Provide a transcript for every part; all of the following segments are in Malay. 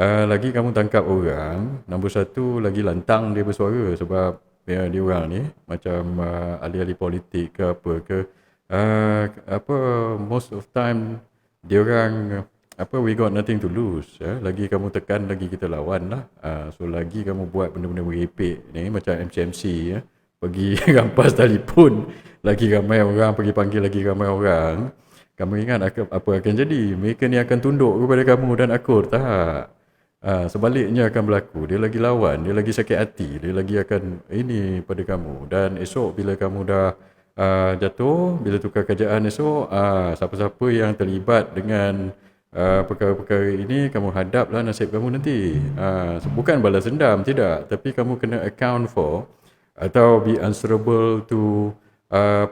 Lagi kamu tangkap orang, nombor satu lagi lantang dia bersuara sebab dia orang ni macam ahli-ahli politik ke apa ke, apa most of time dia orang apa we got nothing to lose ya. Lagi kamu tekan lagi kita lawan lah. So lagi kamu buat benda-benda merepek ni macam MCMC ya. Pergi rampas telefon, lagi ramai orang pergi panggil lagi ramai orang. Kamu ingat apa akan jadi? Mereka ni akan tunduk kepada kamu dan akur tak? Sebaliknya akan berlaku. Dia lagi lawan, dia lagi sakit hati, dia lagi akan ini pada kamu. Dan esok bila kamu dah jatuh, bila tukar kerjaan esok, siapa-siapa yang terlibat dengan perkara-perkara ini, kamu hadaplah nasib kamu nanti. Bukan balas dendam, tidak. Tapi kamu kena account for atau be answerable to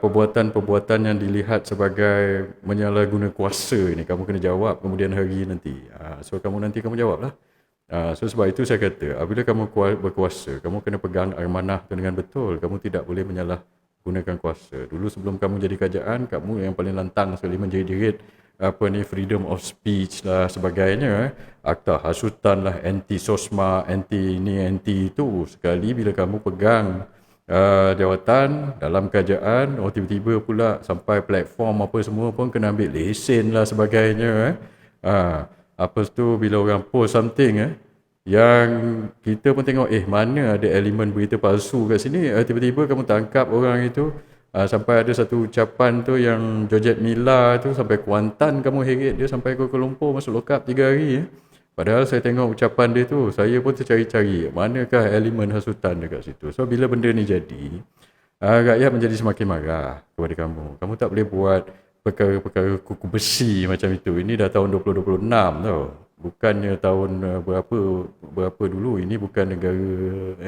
perbuatan-perbuatan yang dilihat sebagai menyalahguna kuasa ni. Kamu kena jawab kemudian hari nanti. So kamu jawablah. So sebab itu saya kata, apabila kamu berkuasa, kamu kena pegang amanah tu dengan betul. Kamu tidak boleh menyalahgunakan kuasa. Dulu sebelum kamu jadi kerajaan, kamu yang paling lantang sekali menjerit-jerit freedom of speech lah sebagainya. Akta hasutan lah, anti sosma, anti ini, anti itu. Sekali bila kamu pegang jawatan dalam kerajaan, tiba-tiba pula sampai platform apa semua pun kena ambil lesen lah sebagainya. Apa tu bila orang post something yang kita pun tengok mana ada elemen berita palsu kat sini, tiba-tiba kamu tangkap orang itu, sampai ada satu ucapan tu yang Georgette Mila tu sampai Kuantan kamu heret dia sampai ke Kuala Lumpur masuk lokap 3 hari. Padahal saya tengok ucapan dia tu, saya pun tercari-cari manakah elemen hasutan dekat situ. So bila benda ni jadi, rakyat menjadi semakin marah kepada kamu. Kamu tak boleh buat perkara-perkara kuku besi macam itu. Ini dah tahun 2026 tau. Bukannya tahun berapa dulu. Ini bukan negara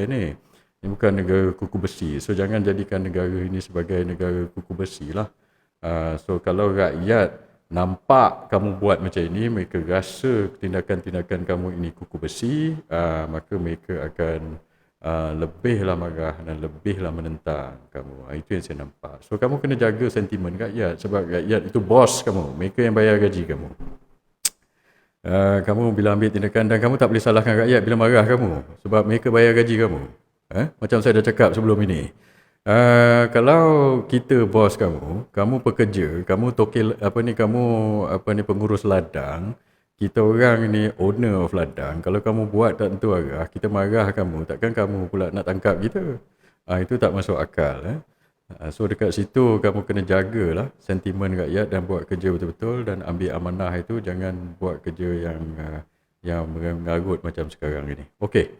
ini bukan negara kuku besi. So jangan jadikan negara ini sebagai negara kuku besi lah. So kalau rakyat nampak kamu buat macam ini, mereka rasa tindakan-tindakan kamu ini kuku besi, maka mereka akan lebihlah marah dan lebihlah menentang kamu. Itu yang saya nampak. So kamu kena jaga sentimen rakyat sebab rakyat itu bos kamu. Mereka yang bayar gaji kamu. Kamu bila ambil tindakan, dan kamu tak boleh salahkan rakyat bila marah kamu sebab mereka bayar gaji kamu. Macam saya dah cakap sebelum ini. Kalau kita bos kamu pekerja, kamu tokil kamu pengurus ladang, kita orang ni owner of ladang. Kalau kamu buat tak tentu arah, kita marah kamu, takkan kamu pula nak tangkap kita. Itu tak masuk akal. So dekat situ kamu kena jagalah sentimen rakyat dan buat kerja betul-betul dan ambil amanah itu, jangan buat kerja yang mengarut macam sekarang ini. Okey.